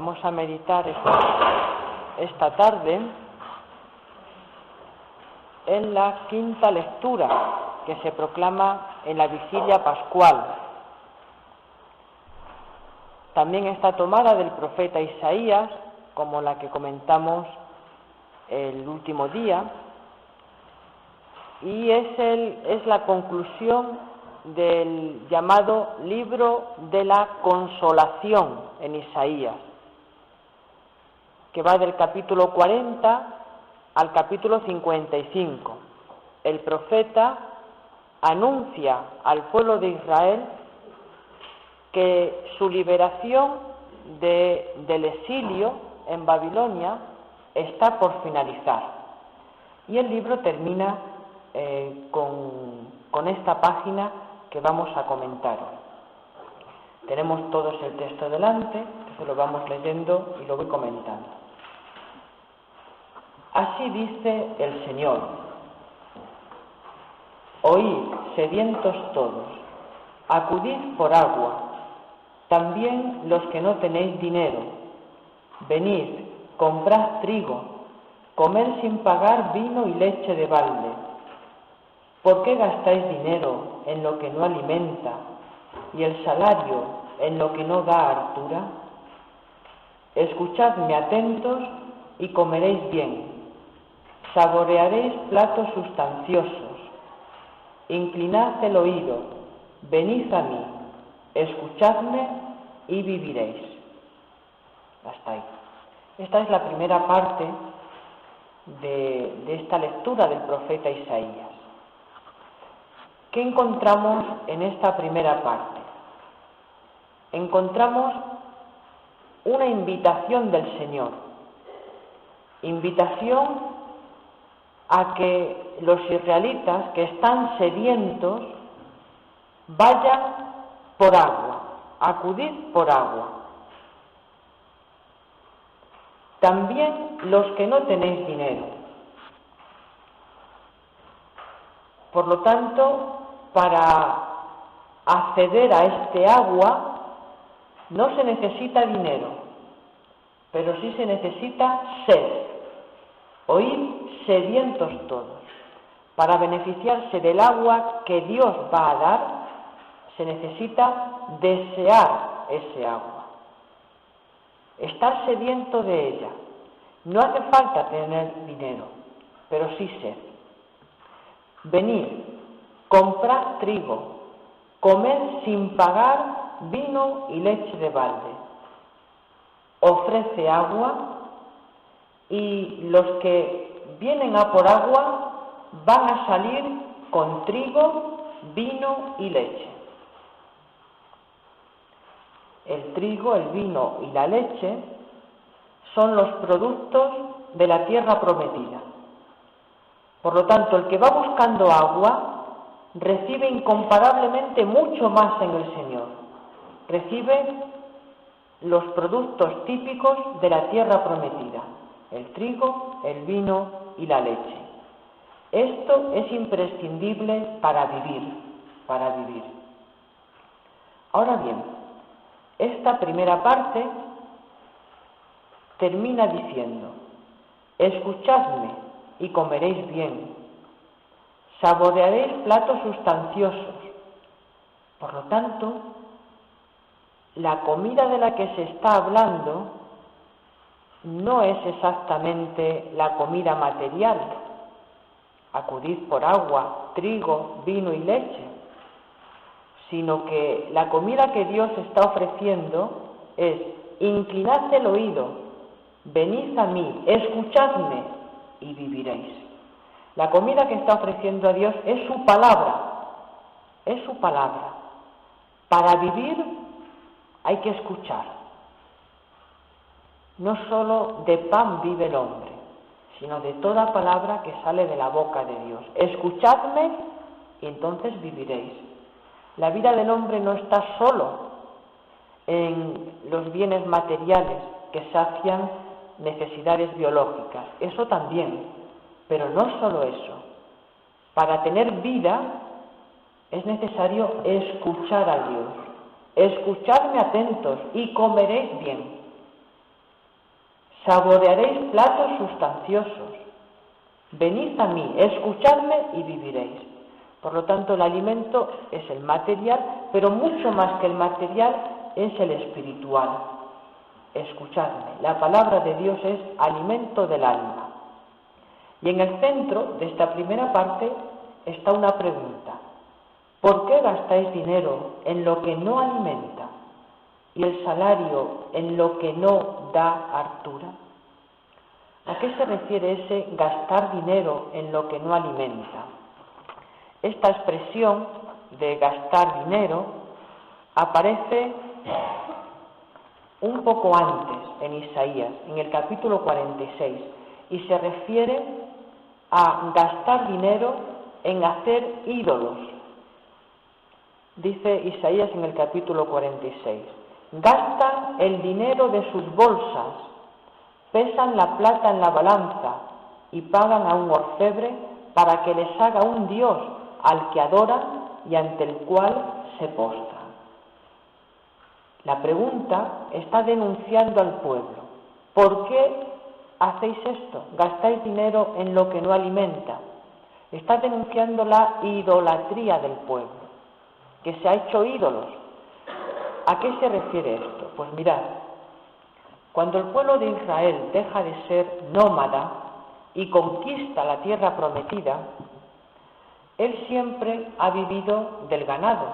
Vamos a meditar esta tarde en la quinta lectura que se proclama en la vigilia pascual. También está tomada del profeta Isaías, como la que comentamos el último día, y es la conclusión del llamado libro de la consolación en Isaías, que va del capítulo 40 al capítulo 55. El profeta anuncia al pueblo de Israel que su liberación del exilio en Babilonia está por finalizar. Y el libro termina con esta página que vamos a comentar. Tenemos todos el texto delante, entonces lo vamos leyendo y lo voy comentando. Así dice el Señor: oíd, sedientos todos, acudid por agua, también los que no tenéis dinero, venid, comprad trigo, comed sin pagar vino y leche de balde. ¿Por qué gastáis dinero en lo que no alimenta y el salario en lo que no da hartura? Escuchadme atentos y comeréis bien, saborearéis platos sustanciosos, inclinad el oído, venid a mí, escuchadme y viviréis. Hasta ahí. Esta es la primera parte de esta lectura del profeta Isaías. ¿Qué encontramos en esta primera parte? Encontramos una invitación del Señor, invitación a que los israelitas que están sedientos vayan por agua, acudid por agua. También los que no tenéis dinero. Por lo tanto, para acceder a este agua no se necesita dinero, pero sí se necesita sed. Oíd, sedientos todos. Para beneficiarse del agua que Dios va a dar, se necesita desear ese agua, estar sediento de ella. No hace falta tener dinero, pero sí sed. Venid, comprad trigo, comed sin pagar vino y leche de balde. Ofrece agua y los que vienen a por agua van a salir con trigo, vino y leche. El trigo, el vino y la leche son los productos de la tierra prometida. Por lo tanto, el que va buscando agua recibe incomparablemente mucho más en el Señor. Recibe los productos típicos de la tierra prometida: el trigo, el vino y la leche. Esto es imprescindible para vivir. Ahora bien, esta primera parte termina diciendo: escuchadme y comeréis bien, saborearéis platos sustanciosos. Por lo tanto, la comida de la que se está hablando no es exactamente la comida material. Acudid por agua, trigo, vino y leche, sino que la comida que Dios está ofreciendo es: inclinad el oído, venid a mí, escuchadme y viviréis. La comida que está ofreciendo a Dios es su palabra, Para vivir hay que escuchar. No solo de pan vive el hombre, sino de toda palabra que sale de la boca de Dios. Escuchadme y entonces viviréis. La vida del hombre no está solo en los bienes materiales que sacian necesidades biológicas, eso también, pero no solo eso. Para tener vida es necesario escuchar a Dios. Escuchadme atentos y comeréis bien. saborearéis platos sustanciosos. Venid a mí, escuchadme y viviréis. Por lo tanto, el alimento es el material, pero mucho más que el material es el espiritual. Escuchadme, la palabra de Dios es alimento del alma. Y en el centro de esta primera parte está una pregunta. ¿Por qué gastáis dinero en lo que no alimenta y el salario en lo que no da hartura? ¿A qué se refiere ese gastar dinero en lo que no alimenta? Esta expresión de gastar dinero aparece un poco antes en Isaías, en el capítulo 46, y se refiere a gastar dinero en hacer ídolos. Dice Isaías en el capítulo 46, gastan el dinero de sus bolsas, pesan la plata en la balanza y pagan a un orfebre para que les haga un dios al que adoran y ante el cual se postran. La pregunta está denunciando al pueblo. ¿Por qué hacéis esto? ¿Gastáis dinero en lo que no alimenta? Está denunciando la idolatría del pueblo, que se ha hecho ídolos. ¿A qué se refiere esto? Pues mirad, cuando el pueblo de Israel deja de ser nómada y conquista la tierra prometida, él siempre ha vivido del ganado.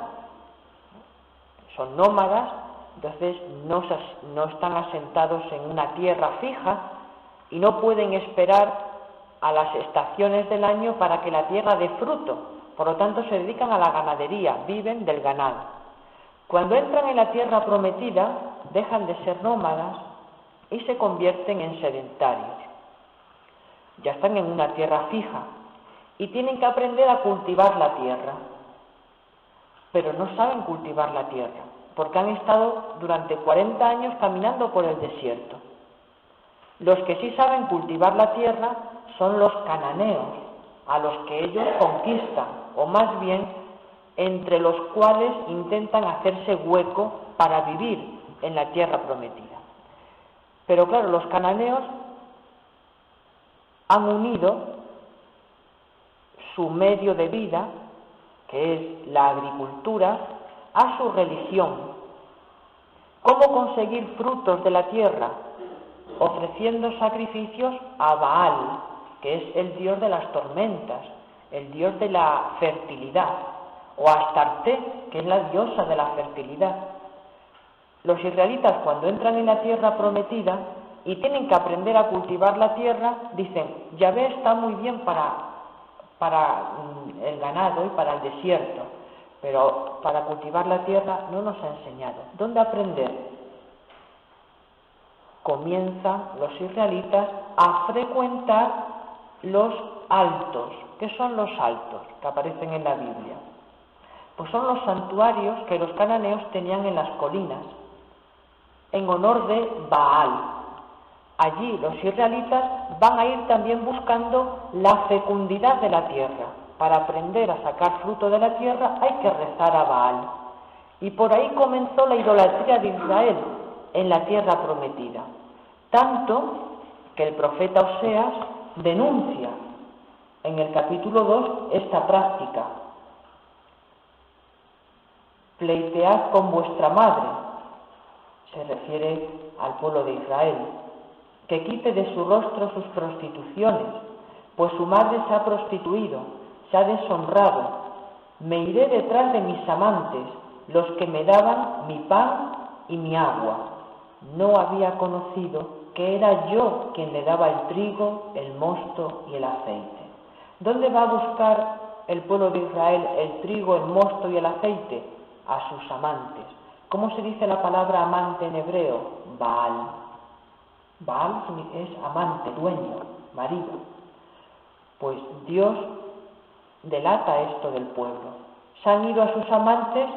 Son nómadas, entonces no están asentados en una tierra fija y no pueden esperar a las estaciones del año para que la tierra dé fruto. Por lo tanto, se dedican a la ganadería, viven del ganado. Cuando entran en la tierra prometida, dejan de ser nómadas y se convierten en sedentarios. Ya están en una tierra fija y tienen que aprender a cultivar la tierra, pero no saben cultivar la tierra, porque han estado durante 40 años caminando por el desierto. Los que sí saben cultivar la tierra son los cananeos, a los que ellos conquistan, o más bien entre los cuales intentan hacerse hueco para vivir en la tierra prometida. Pero claro, los cananeos han unido su medio de vida, que es la agricultura, a su religión. ¿Cómo conseguir frutos de la tierra? Ofreciendo sacrificios a Baal, que es el dios de las tormentas, el dios de la fertilidad, o a Astarte, que es la diosa de la fertilidad. Los israelitas, cuando entran en la tierra prometida y tienen que aprender a cultivar la tierra, dicen, Yahvé está muy bien para el ganado y para el desierto, pero para cultivar la tierra no nos ha enseñado. ¿Dónde aprender? Comienzan los israelitas a frecuentar los altos. ¿Qué son los altos que aparecen en la Biblia? Pues son los santuarios que los cananeos tenían en las colinas, en honor de Baal. Allí los israelitas van a ir también buscando la fecundidad de la tierra. Para aprender a sacar fruto de la tierra hay que rezar a Baal. Y por ahí comenzó la idolatría de Israel en la tierra prometida. Tanto que el profeta Oseas denuncia en el capítulo 2 esta práctica. Pleitead con vuestra madre, se refiere al pueblo de Israel, que quite de su rostro sus prostituciones, pues su madre se ha prostituido, se ha deshonrado. Me iré detrás de mis amantes, los que me daban mi pan y mi agua. No había conocido que era yo quien le daba el trigo, el mosto y el aceite. ¿Dónde va a buscar el pueblo de Israel el trigo, el mosto y el aceite? A sus amantes. ¿Cómo se dice la palabra amante en hebreo? Baal. Baal es amante, dueño, marido. Pues Dios delata esto del pueblo. Se han ido a sus amantes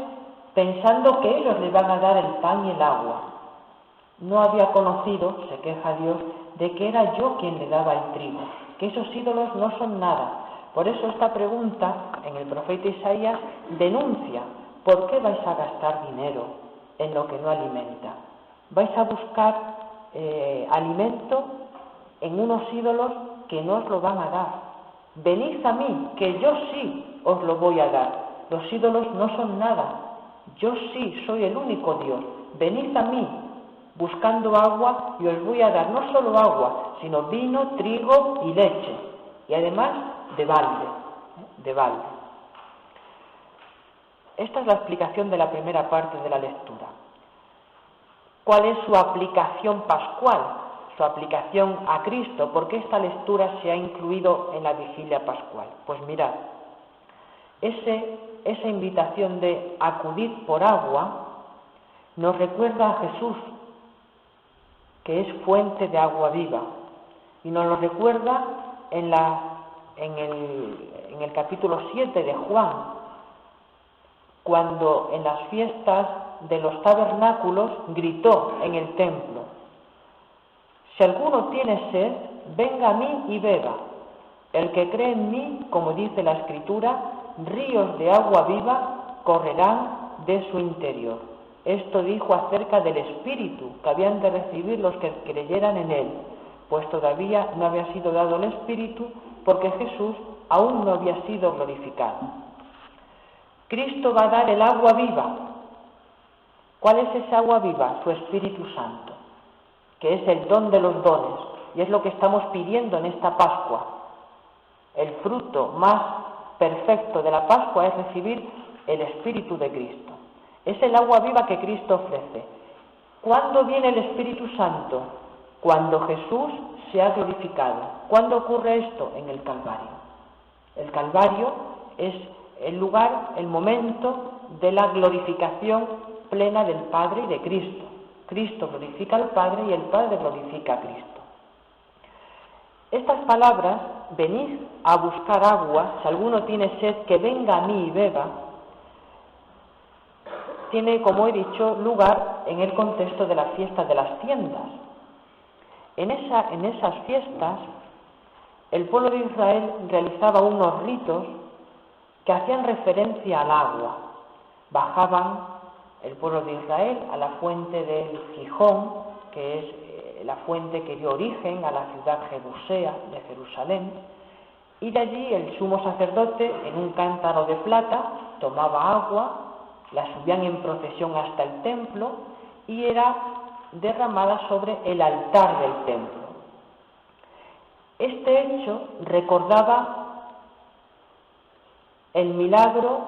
pensando que ellos les van a dar el pan y el agua. No había conocido, se queja Dios, de que era yo quien le daba el trigo, que esos ídolos no son nada. Por eso esta pregunta en el profeta Isaías denuncia: ¿por qué vais a gastar dinero en lo que no alimenta? Vais a buscar alimento en unos ídolos que no os lo van a dar. Venid a mí, que yo sí os lo voy a dar. Los ídolos no son nada. Yo sí soy el único Dios. Venid a mí, buscando agua, y os voy a dar no solo agua, sino vino, trigo y leche. Y además de balde. Esta es la explicación de la primera parte de la lectura. ¿Cuál es su aplicación pascual? Su aplicación a Cristo. ¿Por qué esta lectura se ha incluido en la vigilia pascual? Pues mirad, esa invitación de acudir por agua nos recuerda a Jesús, que es fuente de agua viva, y nos lo recuerda en el capítulo 7 de Juan, cuando en las fiestas de los tabernáculos gritó en el templo: si alguno tiene sed, venga a mí y beba. El que cree en mí, como dice la Escritura, ríos de agua viva correrán de su interior. Esto dijo acerca del Espíritu que habían de recibir los que creyeran en él, pues todavía no había sido dado el Espíritu, porque Jesús aún no había sido glorificado. Cristo va a dar el agua viva. ¿Cuál es esa agua viva? Su Espíritu Santo, que es el don de los dones, y es lo que estamos pidiendo en esta Pascua. El fruto más perfecto de la Pascua es recibir el Espíritu de Cristo. Es el agua viva que Cristo ofrece. ¿Cuándo viene el Espíritu Santo? Cuando Jesús se ha glorificado. ¿Cuándo ocurre esto? En el Calvario. El Calvario es el lugar, el momento de la glorificación plena del Padre y de Cristo. Cristo glorifica al Padre y el Padre glorifica a Cristo. Estas palabras, venid a buscar agua, si alguno tiene sed, que venga a mí y beba, tiene, como he dicho, lugar en el contexto de las fiestas de las tiendas. En esas fiestas, el pueblo de Israel realizaba unos ritos que hacían referencia al agua. Bajaban el pueblo de Israel a la fuente del Gijón, que es la fuente que dio origen a la ciudad jebusea de Jerusalén, y de allí el sumo sacerdote, en un cántaro de plata, tomaba agua, la subían en procesión hasta el templo y era derramada sobre el altar del templo. Este hecho recordaba el milagro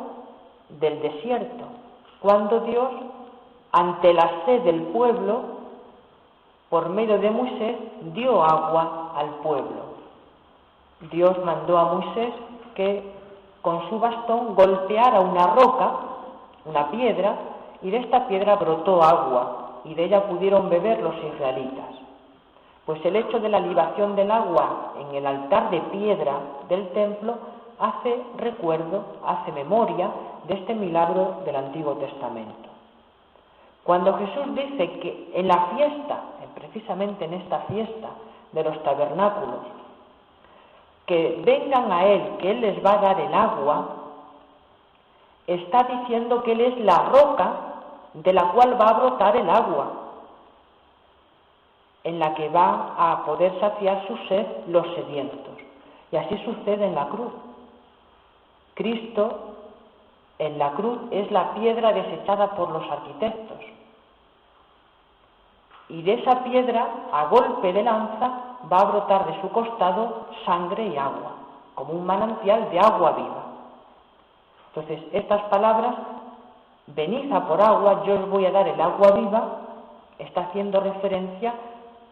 del desierto, cuando Dios, ante la sed del pueblo, por medio de Moisés, dio agua al pueblo. Dios mandó a Moisés que con su bastón golpeara una roca, una piedra, y de esta piedra brotó agua, y de ella pudieron beber los israelitas. Pues el hecho de la libación del agua en el altar de piedra del templo hace recuerdo, hace memoria de este milagro del Antiguo Testamento. Cuando Jesús dice que en la fiesta, precisamente en esta fiesta de los tabernáculos, que vengan a Él, que Él les va a dar el agua, está diciendo que Él es la roca de la cual va a brotar el agua, en la que va a poder saciar su sed los sedientos. Y así sucede en la cruz. Cristo en la cruz es la piedra desechada por los arquitectos. Y de esa piedra, a golpe de lanza, va a brotar de su costado sangre y agua, como un manantial de agua viva. Entonces, estas palabras, venid a por agua, yo os voy a dar el agua viva, está haciendo referencia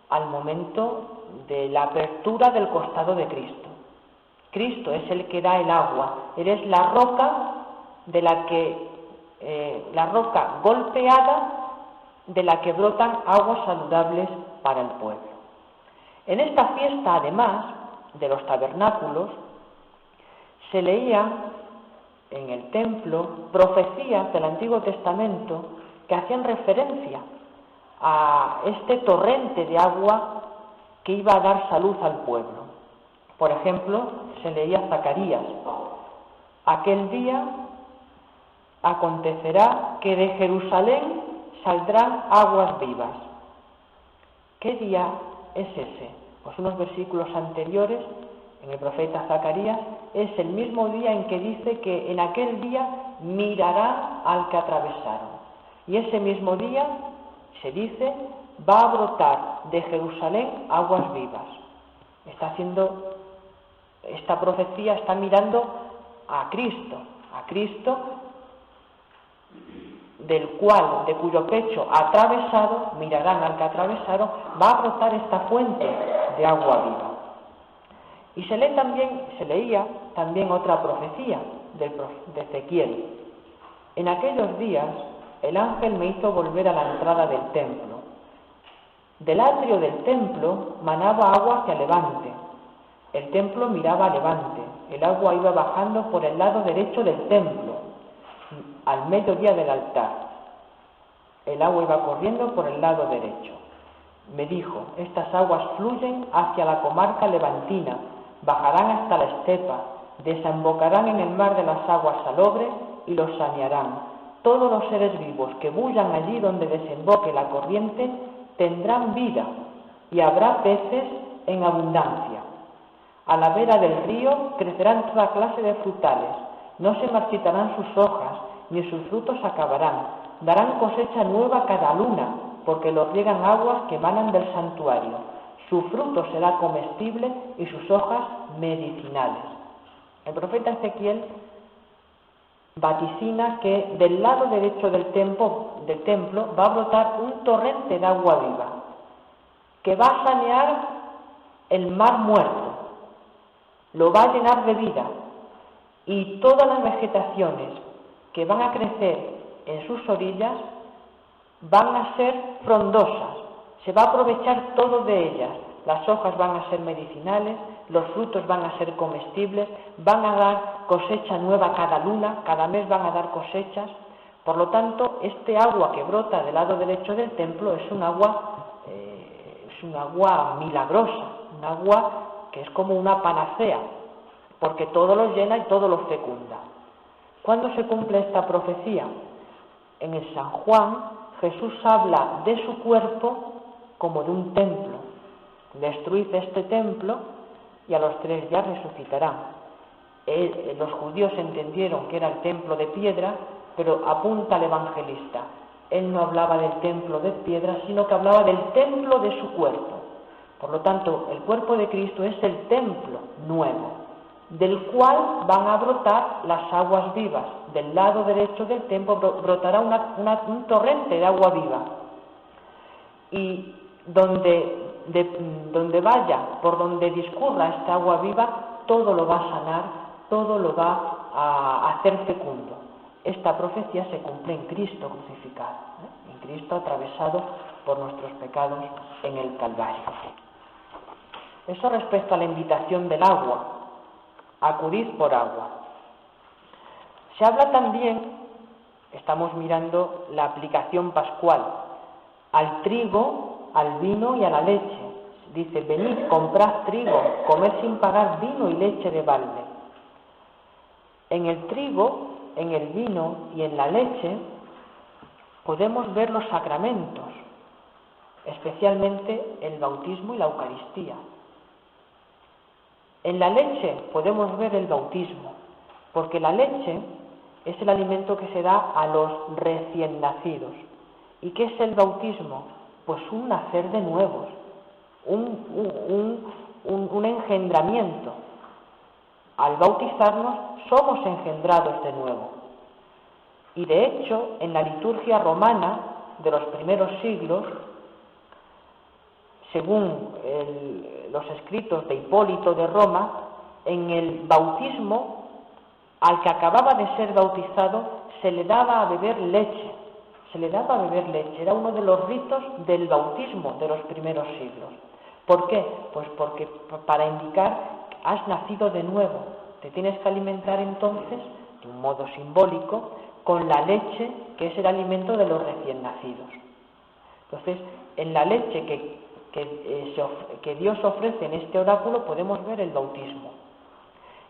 al momento de la apertura del costado de Cristo. Cristo es el que da el agua, Él es la roca de la roca golpeada de la que brotan aguas saludables para el pueblo. En esta fiesta, además de los tabernáculos, se leían en el templo profecías del Antiguo Testamento que hacían referencia a este torrente de agua que iba a dar salud al pueblo. Por ejemplo, se leía Zacarías: aquel día acontecerá que de Jerusalén saldrán aguas vivas. ¿Qué día es ese? Pues unos versículos anteriores, en el profeta Zacarías, es el mismo día en que dice que en aquel día mirarán al que atravesaron. Y ese mismo día, se dice, va a brotar de Jerusalén aguas vivas. Esta profecía está mirando a Cristo, de cuyo pecho atravesado, mirarán al que atravesaron, va a brotar esta fuente de agua viva. Y se leía también otra profecía de Ezequiel. En aquellos días el ángel me hizo volver a la entrada del templo. Del atrio del templo manaba agua hacia levante. El templo miraba a levante. El agua iba bajando por el lado derecho del templo, al mediodía del altar. El agua iba corriendo por el lado derecho. Me dijo, estas aguas fluyen hacia la comarca levantina, bajarán hasta la estepa, desembocarán en el mar de las aguas salobres y los sanearán. Todos los seres vivos que bullan allí donde desemboque la corriente tendrán vida y habrá peces en abundancia. A la vera del río crecerán toda clase de frutales, no se marchitarán sus hojas, ni sus frutos acabarán, darán cosecha nueva cada luna, porque los riegan aguas que emanan del santuario. Su fruto será comestible y sus hojas medicinales. El profeta Ezequiel vaticina que del lado derecho del templo va a brotar un torrente de agua viva, que va a sanear el mar muerto, lo va a llenar de vida, y todas las vegetaciones que van a crecer en sus orillas van a ser frondosas, se va a aprovechar todo de ellas, las hojas van a ser medicinales, los frutos van a ser comestibles, van a dar cosecha nueva cada luna, cada mes van a dar cosechas. Por lo tanto, este agua que brota del lado derecho del templo es un agua milagrosa, un agua que es como una panacea, porque todo lo llena y todo lo fecunda. ¿Cuándo se cumple esta profecía? En el San Juan, Jesús habla de su cuerpo como de un templo. Destruid este templo y a los 3 días resucitará. Los judíos entendieron que era el templo de piedra, pero apunta al evangelista. Él no hablaba del templo de piedra, sino que hablaba del templo de su cuerpo. Por lo tanto, el cuerpo de Cristo es el templo nuevo, del cual van a brotar las aguas vivas. Del lado derecho del templo brotará un torrente de agua viva. Y donde vaya, por donde discurra esta agua viva, todo lo va a sanar, todo lo va a hacer fecundo. Esta profecía se cumple en Cristo crucificado, en Cristo atravesado por nuestros pecados en el Calvario. Eso respecto a la invitación del agua, acudid por agua. Se habla también, estamos mirando la aplicación pascual, al trigo, al vino y a la leche. Dice, venid, comprad trigo, comed sin pagar vino y leche de balde. En el trigo, en el vino y en la leche podemos ver los sacramentos, especialmente el bautismo y la Eucaristía. En la leche podemos ver el bautismo, porque la leche es el alimento que se da a los recién nacidos. ¿Y qué es el bautismo? Pues un nacer de nuevos, un engendramiento. Al bautizarnos somos engendrados de nuevo. Y de hecho, en la liturgia romana de los primeros siglos, según los escritos de Hipólito de Roma, en el bautismo, al que acababa de ser bautizado, se le daba a beber leche. Era uno de los ritos del bautismo de los primeros siglos. ¿Por qué? Pues porque para indicar que has nacido de nuevo. Te tienes que alimentar entonces, de un modo simbólico, con la leche, que es el alimento de los recién nacidos. Entonces, en la leche que Dios ofrece en este oráculo podemos ver el bautismo.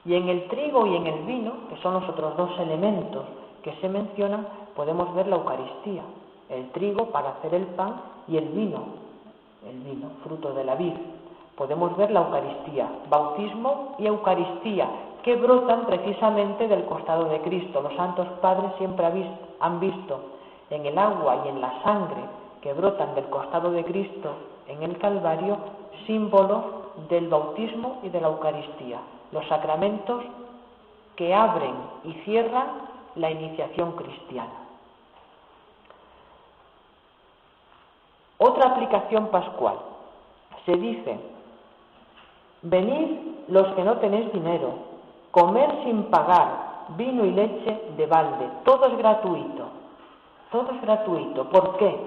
Y en el trigo y en el vino, que son los otros dos elementos que se mencionan, podemos ver la Eucaristía. El trigo para hacer el pan y el vino, fruto de la vid. podemos ver la Eucaristía, bautismo y Eucaristía, que brotan precisamente del costado de Cristo. Los santos padres siempre han visto en el agua y en la sangre que brotan del costado de Cristo en el Calvario símbolos del bautismo y de la Eucaristía, los sacramentos que abren y cierran la iniciación cristiana. Otra aplicación pascual. Se dice: venid los que no tenéis dinero, comer sin pagar, vino y leche de balde, todo es gratuito. Todo es gratuito. ¿Por qué?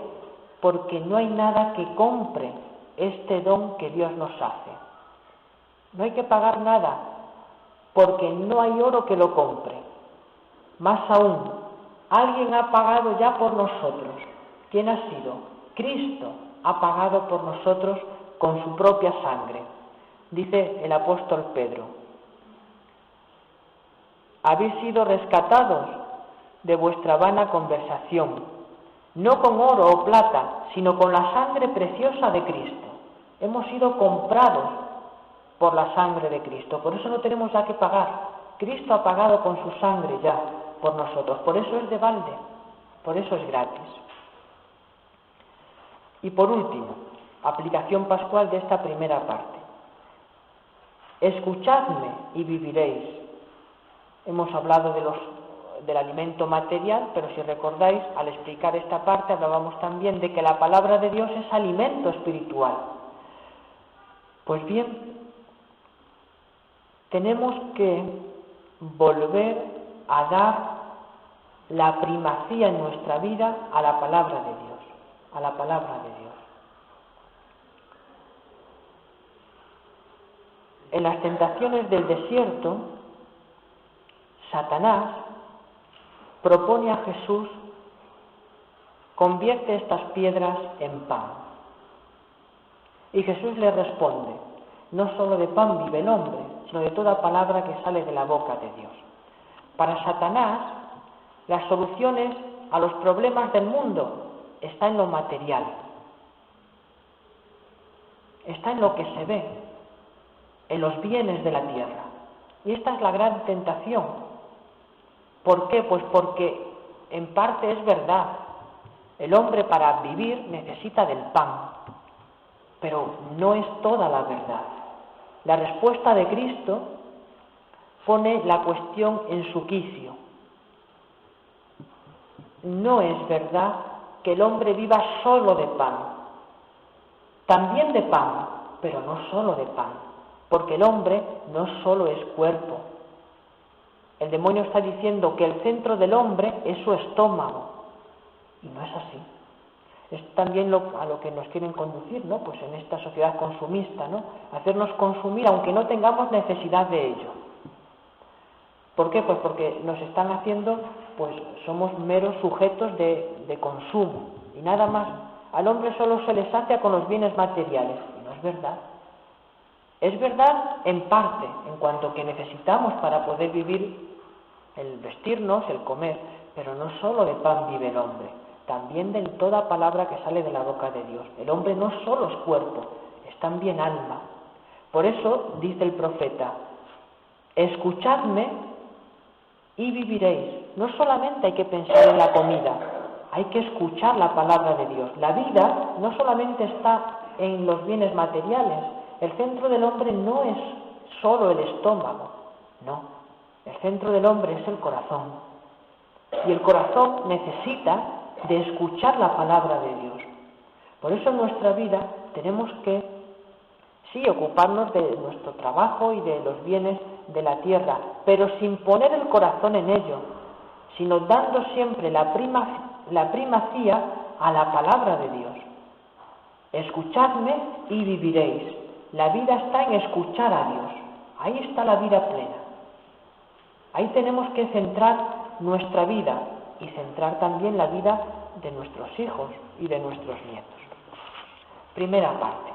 Porque no hay nada que compre este don que Dios nos hace. No hay que pagar nada, porque no hay oro que lo compre. Más aún, alguien ha pagado ya por nosotros. ¿Quién ha sido? Cristo ha pagado por nosotros con su propia sangre. Dice el apóstol Pedro: habéis sido rescatados de vuestra vana conversación, no con oro o plata, sino con la sangre preciosa de Cristo. Hemos sido comprados por la sangre de Cristo, por eso no tenemos ya que pagar. Cristo ha pagado con su sangre ya por nosotros, por eso es de balde, por eso es gratis. Y por último, aplicación pascual de esta primera parte. Escuchadme y viviréis. Hemos hablado del alimento material, pero si recordáis, al explicar esta parte hablábamos también de que la palabra de Dios es alimento espiritual. Pues bien, tenemos que volver a dar la primacía en nuestra vida a la palabra de Dios, a la palabra de Dios. En las tentaciones del desierto, Satanás propone a Jesús: convierte estas piedras en pan. Y Jesús le responde: no solo de pan vive el hombre, sino de toda palabra que sale de la boca de Dios. Para Satanás, las soluciones a los problemas del mundo están en lo material, está en lo que se ve, en los bienes de la tierra. Y esta es la gran tentación. ¿Por qué? Pues porque en parte es verdad. El hombre para vivir necesita del pan, pero no es toda la verdad. La respuesta de Cristo pone la cuestión en su quicio. No es verdad que el hombre viva solo de pan. También de pan, pero no solo de pan, porque el hombre no solo es cuerpo. El demonio está diciendo que el centro del hombre es su estómago, y no es así. Es también a lo que nos quieren conducir, ¿no? Pues en esta sociedad consumista, ¿no? Hacernos consumir aunque no tengamos necesidad de ello. ¿Por qué? Pues porque nos están haciendo, pues somos meros sujetos de consumo y nada más. Al hombre solo se le sacia con los bienes materiales, y no es verdad. Es verdad en parte, en cuanto que necesitamos para poder vivir, el vestirnos, el comer, pero no solo de pan vive el hombre, también de toda palabra que sale de la boca de Dios. El hombre no solo es cuerpo, es también alma. Por eso dice el profeta: escuchadme y viviréis. No solamente hay que pensar en la comida, hay que escuchar la palabra de Dios. La vida no solamente está en los bienes materiales. El centro del hombre no es solo el estómago, no. El centro del hombre es el corazón. Y el corazón necesita de escuchar la palabra de Dios. Por eso en nuestra vida tenemos que, sí, ocuparnos de nuestro trabajo y de los bienes de la tierra, pero sin poner el corazón en ello, sino dando siempre la primacía a la palabra de Dios. Escuchadme y viviréis. La vida está en escuchar a Dios. Ahí está la vida plena. Ahí tenemos que centrar nuestra vida y centrar también la vida de nuestros hijos y de nuestros nietos. Primera parte.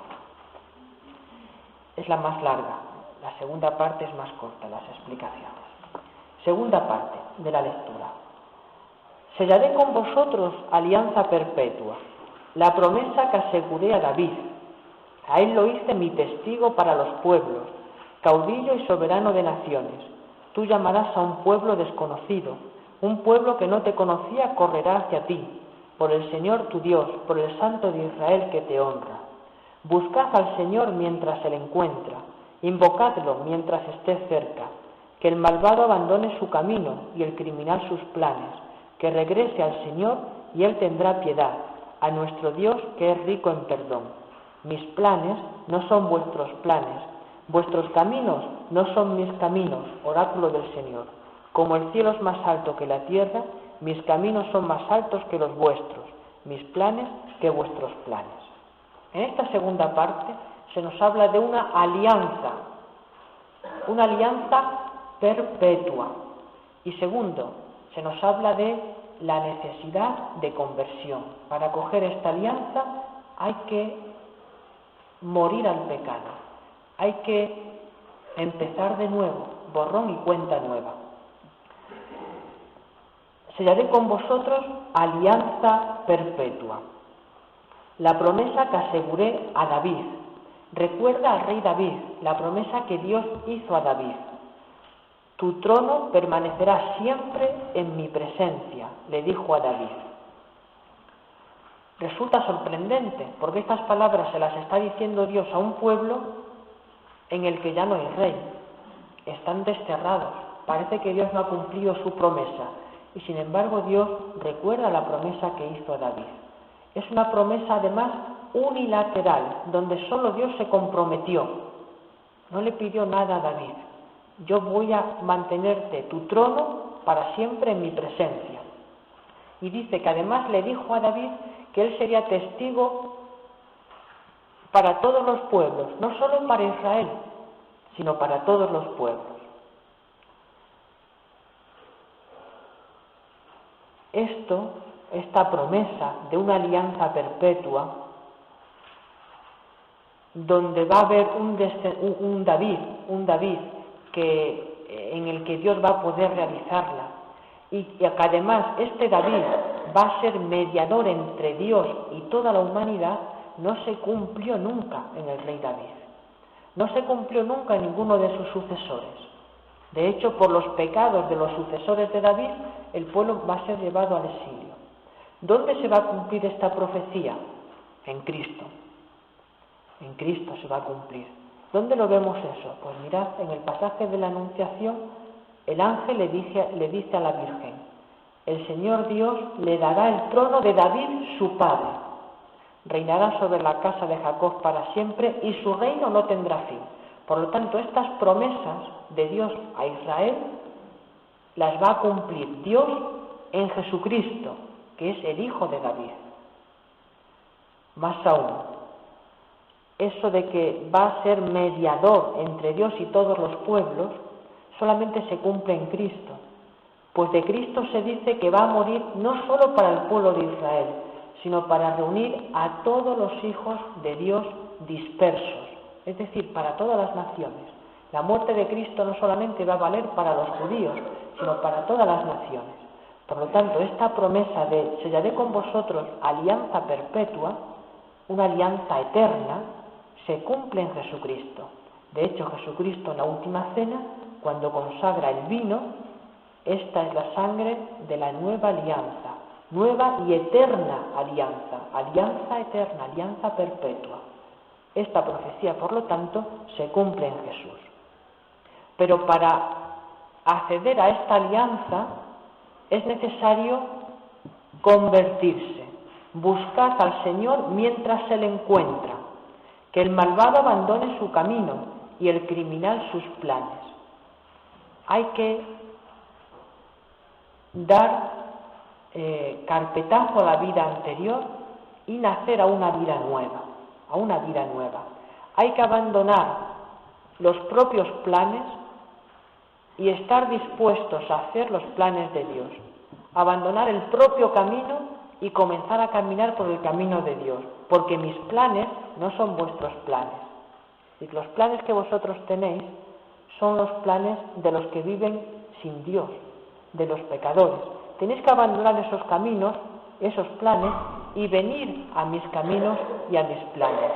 Es la más larga. La segunda parte es más corta, las explicaciones. Segunda parte de la lectura. Sellaré con vosotros alianza perpetua, la promesa que aseguré a David. A él lo hice mi testigo para los pueblos, caudillo y soberano de naciones. Tú llamarás a un pueblo desconocido, un pueblo que no te conocía correrá hacia ti, por el Señor tu Dios, por el Santo de Israel que te honra. Buscad al Señor mientras se le encuentra, invocadlo mientras esté cerca, que el malvado abandone su camino y el criminal sus planes, que regrese al Señor y Él tendrá piedad, a nuestro Dios que es rico en perdón. Mis planes no son vuestros planes, vuestros caminos no son mis caminos, oráculo del Señor. Como el cielo es más alto que la tierra, mis caminos son más altos que los vuestros, mis planes que vuestros planes. En esta segunda parte se nos habla de una alianza perpetua. Y segundo, se nos habla de la necesidad de conversión. Para coger esta alianza hay que morir al pecado, hay que empezar de nuevo, borrón y cuenta nueva. Sellaré con vosotros alianza perpetua. La promesa que aseguré a David. Recuerda al rey David la promesa que Dios hizo a David. Tu trono permanecerá siempre en mi presencia, le dijo a David. Resulta sorprendente, porque estas palabras se las está diciendo Dios a un pueblo en el que ya no hay rey. Están desterrados. Parece que Dios no ha cumplido su promesa. Y sin embargo Dios recuerda la promesa que hizo a David. Es una promesa además unilateral, donde solo Dios se comprometió. No le pidió nada a David. Yo voy a mantenerte tu trono para siempre en mi presencia. Y dice que además le dijo a David que él sería testigo para todos los pueblos, no solo para Israel, sino para todos los pueblos. Esta promesa de una alianza perpetua, donde va a haber un David en el que Dios va a poder realizarla, y que además este David va a ser mediador entre Dios y toda la humanidad, no se cumplió nunca en el rey David. No se cumplió nunca en ninguno de sus sucesores. De hecho, por los pecados de los sucesores de David, el pueblo va a ser llevado al exilio. ¿Dónde se va a cumplir esta profecía? En Cristo. En Cristo se va a cumplir. ¿Dónde lo vemos eso? Pues mirad, en el pasaje de la Anunciación, el ángel le dice a la Virgen: el Señor Dios le dará el trono de David su padre. Reinará sobre la casa de Jacob para siempre y su reino no tendrá fin. Por lo tanto, estas promesas de Dios a Israel las va a cumplir Dios en Jesucristo, que es el Hijo de David. Más aún, eso de que va a ser mediador entre Dios y todos los pueblos, solamente se cumple en Cristo. Pues de Cristo se dice que va a morir no solo para el pueblo de Israel, sino para reunir a todos los hijos de Dios dispersos, es decir, para todas las naciones. La muerte de Cristo no solamente va a valer para los judíos, sino para todas las naciones. Por lo tanto, esta promesa de sellaré con vosotros alianza perpetua, una alianza eterna, se cumple en Jesucristo. De hecho, Jesucristo en la última cena, cuando consagra el vino, esta es la sangre de la nueva alianza, nueva y eterna alianza eterna, alianza perpetua. Esta profecía, por lo tanto, se cumple en Jesús. Pero para acceder a esta alianza es necesario convertirse. Buscad al Señor mientras se le encuentra, que el malvado abandone su camino y el criminal sus planes. Hay que dar carpetazo a la vida anterior y nacer a una vida nueva, Hay que abandonar los propios planes y estar dispuestos a hacer los planes de Dios, abandonar el propio camino y comenzar a caminar por el camino de Dios, porque mis planes no son vuestros planes. Y los planes que vosotros tenéis son los planes de los que viven sin Dios, de los pecadores. Tenéis que abandonar esos caminos, esos planes, y venir a mis caminos y a mis planes.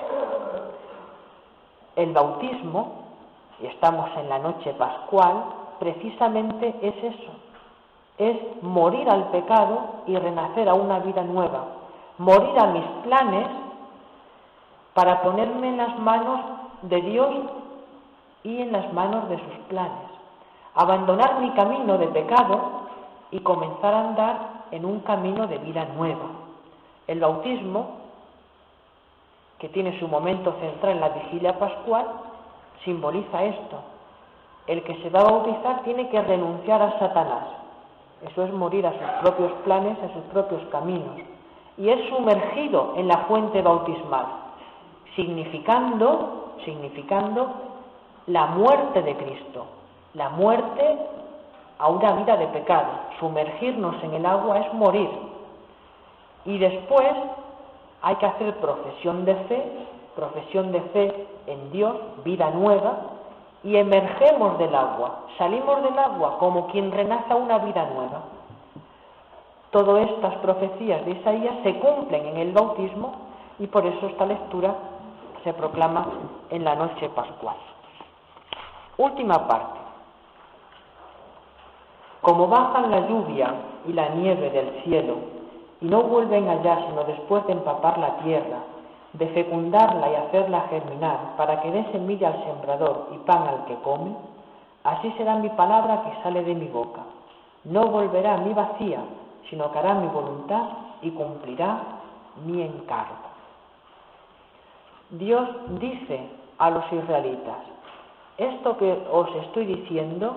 El bautismo, y estamos en la noche pascual, precisamente es eso, es morir al pecado y renacer a una vida nueva, morir a mis planes para ponerme en las manos de Dios y en las manos de sus planes, abandonar mi camino de pecado y comenzar a andar en un camino de vida nueva. El bautismo, que tiene su momento central en la vigilia pascual, simboliza esto. El que se va a bautizar tiene que renunciar a Satanás. Eso es morir a sus propios planes, a sus propios caminos. Y es sumergido en la fuente bautismal, significando la muerte de Cristo, la muerte a una vida de pecado. Sumergirnos en el agua es morir. Y después hay que hacer profesión de fe en Dios, vida nueva, y emergemos del agua, salimos del agua como quien renace a una vida nueva. Todas estas profecías de Isaías se cumplen en el bautismo y por eso esta lectura se proclama en la noche pascual. Última parte. Como bajan la lluvia y la nieve del cielo y no vuelven allá sino después de empapar la tierra, de fecundarla y hacerla germinar, para que dé semilla al sembrador y pan al que come, así será mi palabra que sale de mi boca. No volverá a mí vacía, sino que hará mi voluntad y cumplirá mi encargo. Dios dice a los israelitas, esto que os estoy diciendo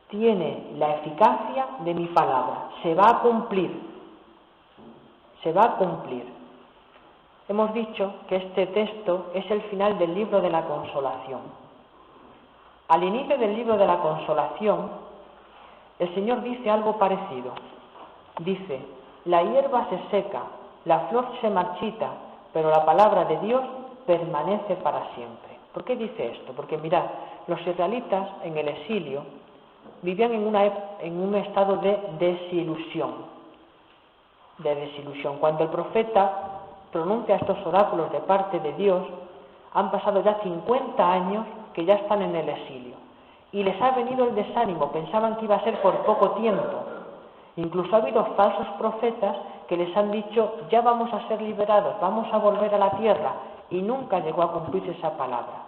tiene la eficacia de mi palabra, se va a cumplir. Se va a cumplir. Hemos dicho que este texto es el final del libro de la consolación. Al inicio del libro de la consolación, el Señor dice algo parecido. Dice, la hierba se seca, la flor se marchita, pero la palabra de Dios permanece para siempre. ¿Por qué dice esto? Porque mirad, los israelitas en el exilio vivían en un estado de desilusión. Cuando el profeta pronuncia estos oráculos de parte de Dios, han pasado ya 50 años que ya están en el exilio y les ha venido el desánimo, pensaban que iba a ser por poco tiempo. Incluso ha habido falsos profetas que les han dicho, ya vamos a ser liberados, vamos a volver a la tierra, y nunca llegó a cumplirse esa palabra.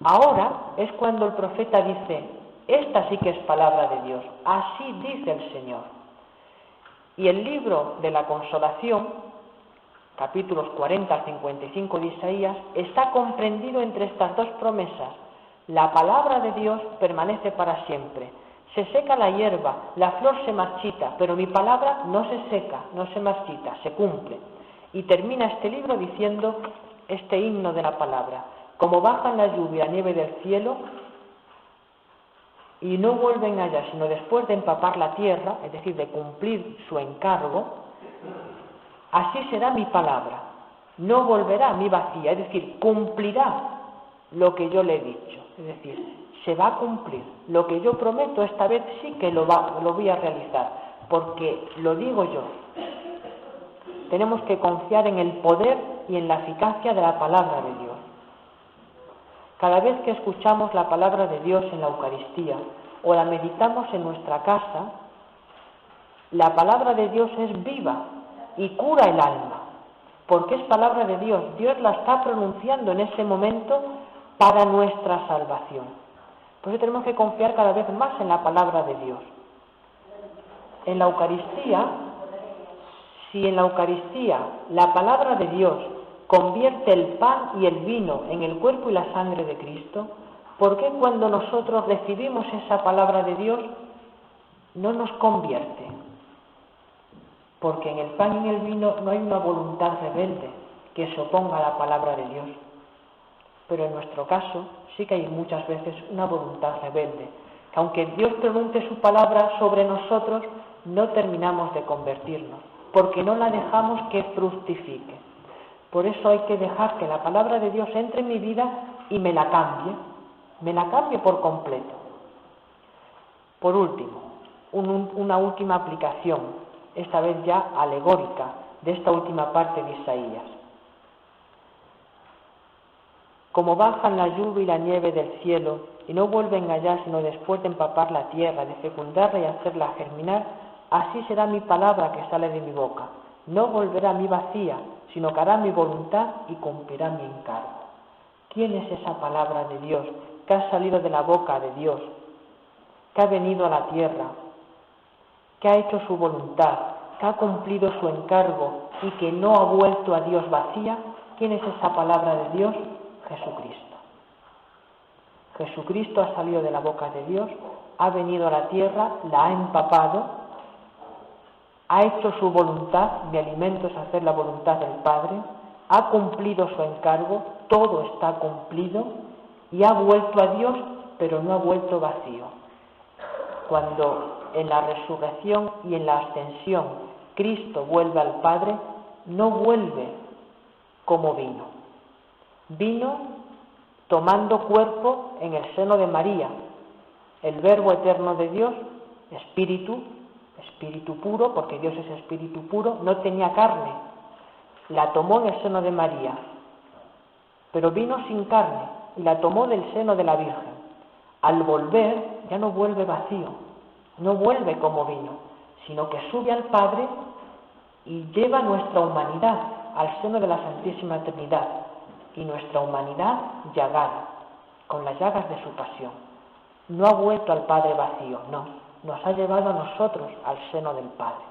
Ahora es cuando el profeta dice, esta sí que es palabra de Dios, así dice el Señor. Y el libro de la consolación, capítulos 40 al 55 de Isaías, está comprendido entre estas dos promesas. La palabra de Dios permanece para siempre. Se seca la hierba, la flor se marchita, pero mi palabra no se seca, no se marchita, se cumple. Y termina este libro diciendo este himno de la palabra. Como bajan la lluvia y la nieve del cielo, y no vuelven allá, sino después de empapar la tierra, es decir, de cumplir su encargo, así será mi palabra, no volverá a mí vacía, es decir, cumplirá lo que yo le he dicho, es decir, se va a cumplir, lo que yo prometo esta vez sí que lo voy a realizar, porque lo digo yo. Tenemos que confiar en el poder y en la eficacia de la palabra de Dios. Cada vez que escuchamos la palabra de Dios en la Eucaristía o la meditamos en nuestra casa, la palabra de Dios es viva y cura el alma, porque es palabra de Dios. Dios la está pronunciando en ese momento para nuestra salvación. Por eso tenemos que confiar cada vez más en la palabra de Dios. En la Eucaristía, si en la Eucaristía la palabra de Dios convierte el pan y el vino en el cuerpo y la sangre de Cristo, ¿por qué cuando nosotros recibimos esa palabra de Dios no nos convierte? Porque en el pan y en el vino no hay una voluntad rebelde que se oponga a la palabra de Dios. Pero en nuestro caso sí que hay muchas veces una voluntad rebelde, que aunque Dios pronuncie su palabra sobre nosotros, no terminamos de convertirnos, porque no la dejamos que fructifique. Por eso hay que dejar que la palabra de Dios entre en mi vida y me la cambie por completo. Por último, una última aplicación, esta vez ya alegórica, de esta última parte de Isaías. Como bajan la lluvia y la nieve del cielo y no vuelven allá sino después de empapar la tierra, de fecundarla y hacerla germinar, así será mi palabra que sale de mi boca. No volverá a mí vacía, sino que hará mi voluntad y cumplirá mi encargo. ¿Quién es esa palabra de Dios que ha salido de la boca de Dios, que ha venido a la tierra, que ha hecho su voluntad, que ha cumplido su encargo y que no ha vuelto a Dios vacía? ¿Quién es esa palabra de Dios? Jesucristo. Jesucristo ha salido de la boca de Dios, ha venido a la tierra, la ha empapado, ha hecho su voluntad, mi alimento es hacer la voluntad del Padre, ha cumplido su encargo, todo está cumplido y ha vuelto a Dios, pero no ha vuelto vacío. Cuando en la resurrección y en la ascensión Cristo vuelve al Padre, no vuelve como vino. Vino tomando cuerpo en el seno de María. El Verbo eterno de Dios, espíritu puro, porque Dios es espíritu puro, no tenía carne. La tomó en el seno de María, pero vino sin carne y la tomó del seno de la Virgen. Al volver, ya no vuelve vacío, no vuelve como vino, sino que sube al Padre y lleva nuestra humanidad al seno de la Santísima Trinidad, y nuestra humanidad llagada, con las llagas de su pasión. No ha vuelto al Padre vacío, no, nos ha llevado a nosotros al seno del Padre.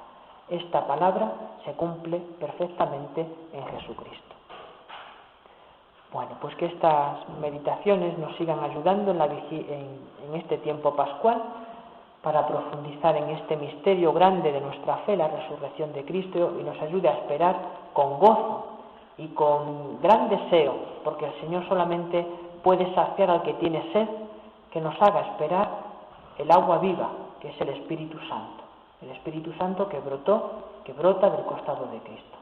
Esta palabra se cumple perfectamente en Jesucristo. Bueno, pues que estas meditaciones nos sigan ayudando en este tiempo pascual para profundizar en este misterio grande de nuestra fe, la resurrección de Cristo, y nos ayude a esperar con gozo y con gran deseo, porque el Señor solamente puede saciar al que tiene sed, que nos haga esperar el agua viva, que es el Espíritu Santo que brota del costado de Cristo.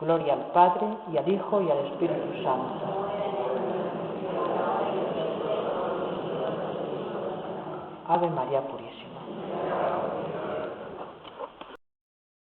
Gloria al Padre, y al Hijo, y al Espíritu Santo. Ave María Purísima.